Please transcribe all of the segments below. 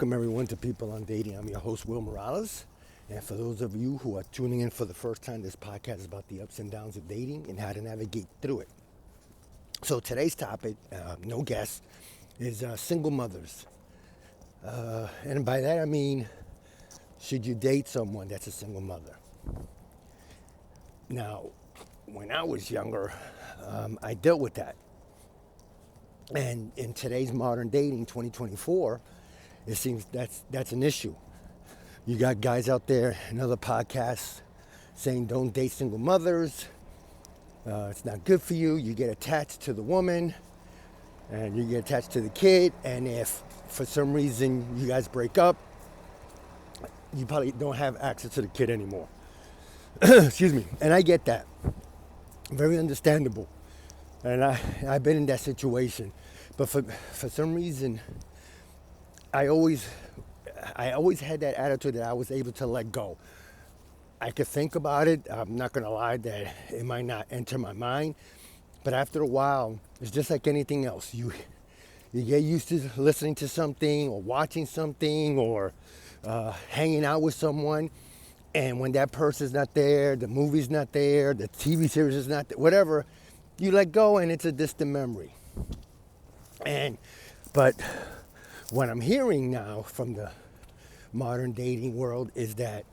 Welcome everyone to People on Dating. I'm your host, Will Morales. And for those of you who are tuning in for the first time, this podcast is about the ups and downs of dating and how to navigate through it. So today's topic, no guess, is single mothers. And by that I mean, should you date someone that's a single mother? Now, when I was younger, I dealt with that. And in today's modern dating, 2024, it seems that's an issue. You got guys out there in other podcasts saying don't date single mothers. It's not good for you. You get attached to the woman and you get attached to the kid. And if for some reason you guys break up, you probably don't have access to the kid anymore. Excuse me. And I get that. Very understandable. And I've been in that situation. But for some reason, I always had that attitude that I was able to let go. I could think about it. I'm not going to lie that it might not enter my mind. But after a while, it's just like anything else. You get used to listening to something or watching something or hanging out with someone. And when that person's not there, the movie's not there, the TV series is not there, whatever, you let go and it's a distant memory. But what I'm hearing now from the modern dating world is that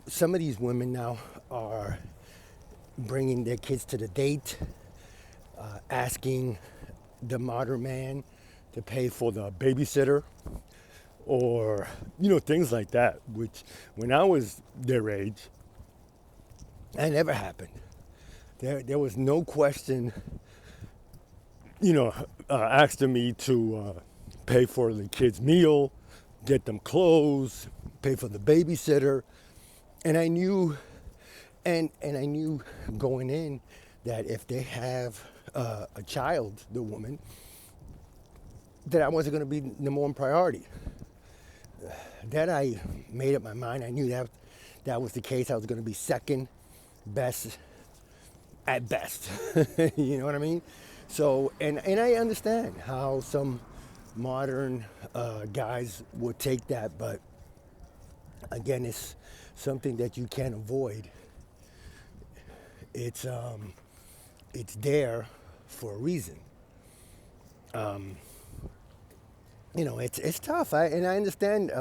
some of these women now are bringing their kids to the date, asking the modern man to pay for the babysitter or, things like that, which when I was their age, that never happened. There was no question, asking me to pay for the kids' meal, get them clothes, pay for the babysitter. And I knew, and I knew going in that if they have a child, the woman, that I wasn't going to be number one priority. That I made up my mind. I knew that was the case. I was going to be second best at best. You know what I mean? So, and I understand how some modern guys would take that, but again, it's something that you can't avoid. It's there for a reason. It's tough. I understand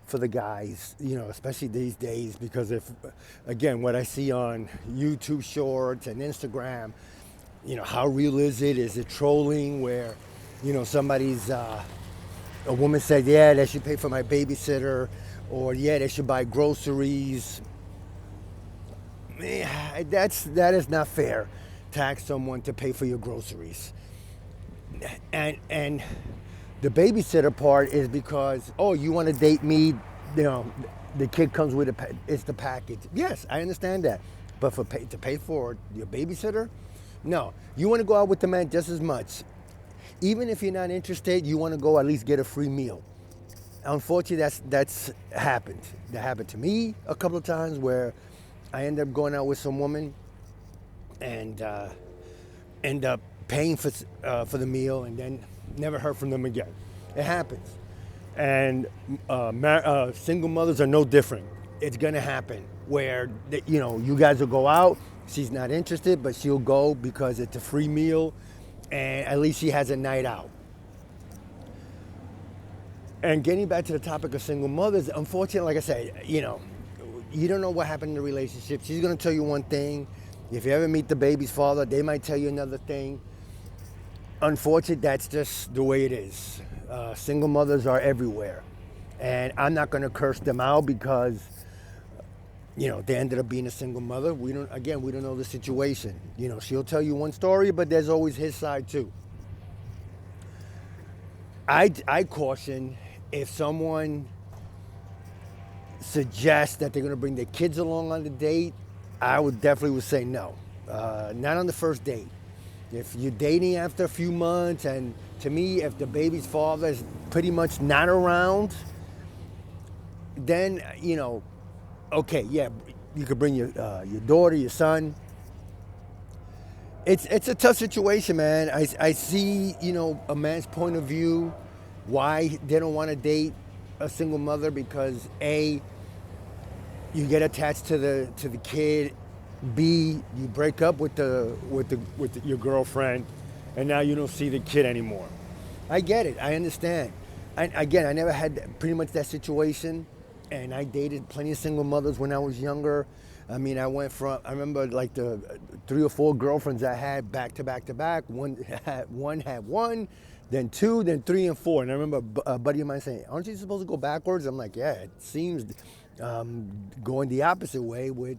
for the guys, especially these days, because again, what I see on YouTube Shorts and Instagram, how real is it? Is it trolling where, somebody's, a woman said, yeah, they should pay for my babysitter, or yeah, they should buy groceries. That is not fair to ask someone to pay for your groceries. And the babysitter part is because, you want to date me, the kid comes with it's the package. Yes, I understand that. But to pay for your babysitter? No. You want to go out with the man just as much. Even if you're not interested, you want to go at least get a free meal. Unfortunately, that's happened. That happened to me a couple of times where I end up going out with some woman and end up paying for the meal and then never heard from them again. It happens. And single mothers are no different. It's going to happen where, you guys will go out. She's not interested, but she'll go because it's a free meal and at least she has a night out. And getting back to the topic of single mothers, unfortunately, like I said, you don't know what happened in the relationship. She's going to tell you one thing. If you ever meet the baby's father, they might tell you another thing. Unfortunately, that's just the way it is. Single mothers are everywhere. And I'm not going to curse them out because, they ended up being a single mother. We don't know the situation. She'll tell you one story, but there's always his side too. I caution if someone suggests that they're going to bring their kids along on the date, I would say no. Not on the first date. If you're dating after a few months, and to me, if the baby's father is pretty much not around, then, okay, yeah, you could bring your daughter, your son. It's a tough situation, man. I see, a man's point of view Why they don't want to date a single mother? Because A, you get attached to the kid. B, you break up with your girlfriend, and now you don't see the kid anymore. I get it. I understand. Again, I never had pretty much that situation, and I dated plenty of single mothers when I was younger. I mean, I remember like the 3 or 4 girlfriends I had back to back to back. One, then 2, then 3 and 4. And I remember a buddy of mine saying, "Aren't you supposed to go backwards?" I'm like, "Yeah, it seems going the opposite way with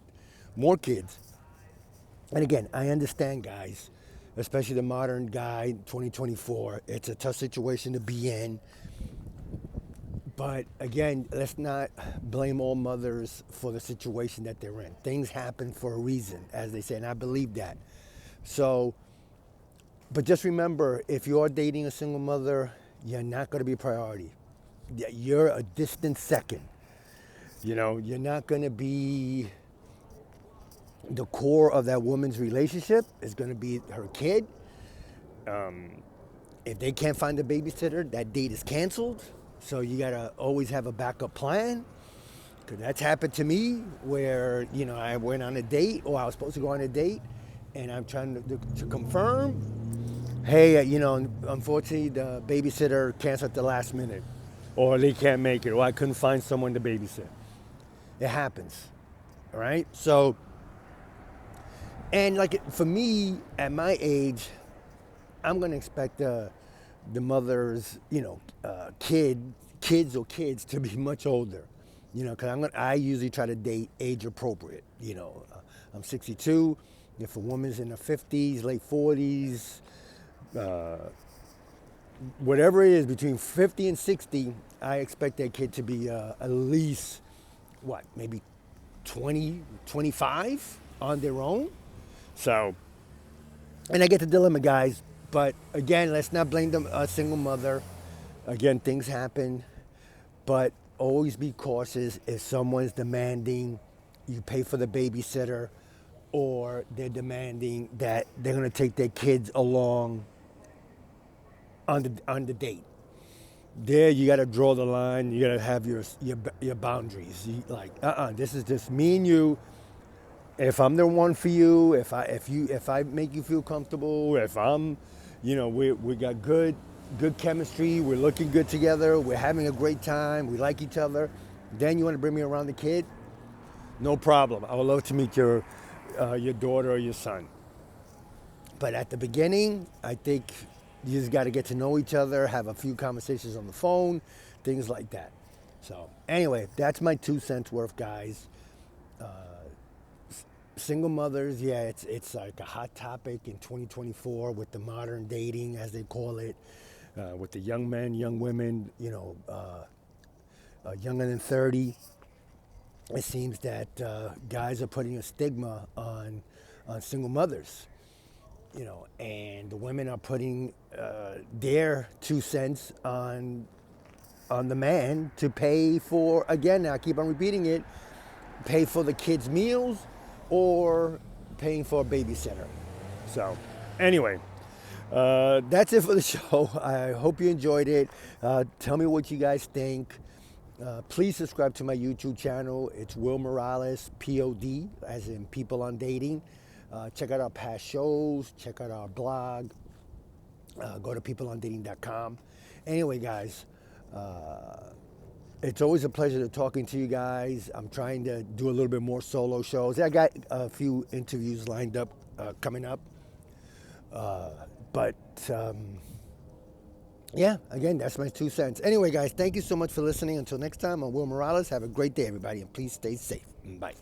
more kids." And again, I understand, guys, especially the modern guy, 2024. It's a tough situation to be in. But again, let's not blame all mothers for the situation that they're in. Things happen for a reason, as they say, and I believe that. So, but just remember, if you are dating a single mother, you're not going to be a priority. You're a distant second. You're not going to be the core of that woman's relationship. Is going to be her kid. If they can't find a babysitter, that date is canceled. So you gotta always have a backup plan. Cause that's happened to me where I went on a date, or I was supposed to go on a date, and I'm trying to confirm. Hey, unfortunately the babysitter canceled at the last minute, or they can't make it, or I couldn't find someone to babysit. It happens, all right? So, and like for me at my age, I'm gonna expect the mother's, kids to be much older, because I usually try to date age appropriate. I'm 62. If a woman's in her 50s, late 40s, whatever it is, between 50 and 60, I expect that kid to be at least, maybe 20, 25 on their own. So, and I get the dilemma, guys. But again, let's not blame a single mother. Again, things happen. But always be cautious if someone's demanding you pay for the babysitter, or they're demanding that they're going to take their kids along on the date. There, you got to draw the line. You got to have your boundaries. This is just me and you. If I'm the one for you, if I make you feel comfortable, if I'm, we got good chemistry, we're looking good together, we're having a great time, we like each other, then you want to bring me around the kid, no problem. I would love to meet your daughter or your son. But at the beginning, I think you just got to get to know each other, have a few conversations on the phone, things like that. So anyway, that's my 2 cents worth, guys. Single mothers, yeah, it's like a hot topic in 2024 with the modern dating, as they call it, with the young men, young women, younger than 30. It seems that guys are putting a stigma on single mothers, and the women are putting their 2 cents on the man to pay for, again, I keep on repeating it, pay for the kids' meals, or paying for a babysitter. So, anyway, that's it for the show. I hope you enjoyed it. Tell me what you guys think. Please subscribe to my YouTube channel. It's Will Morales, P.O.D, as in People on Dating. Check out our past shows. Check out our blog. Go to peopleondating.com. Anyway, guys, it's always a pleasure talking to you guys. I'm trying to do a little bit more solo shows. I got a few interviews lined up coming up. Yeah, again, that's my 2 cents. Anyway, guys, thank you so much for listening. Until next time, I'm Will Morales. Have a great day, everybody, and please stay safe. Bye.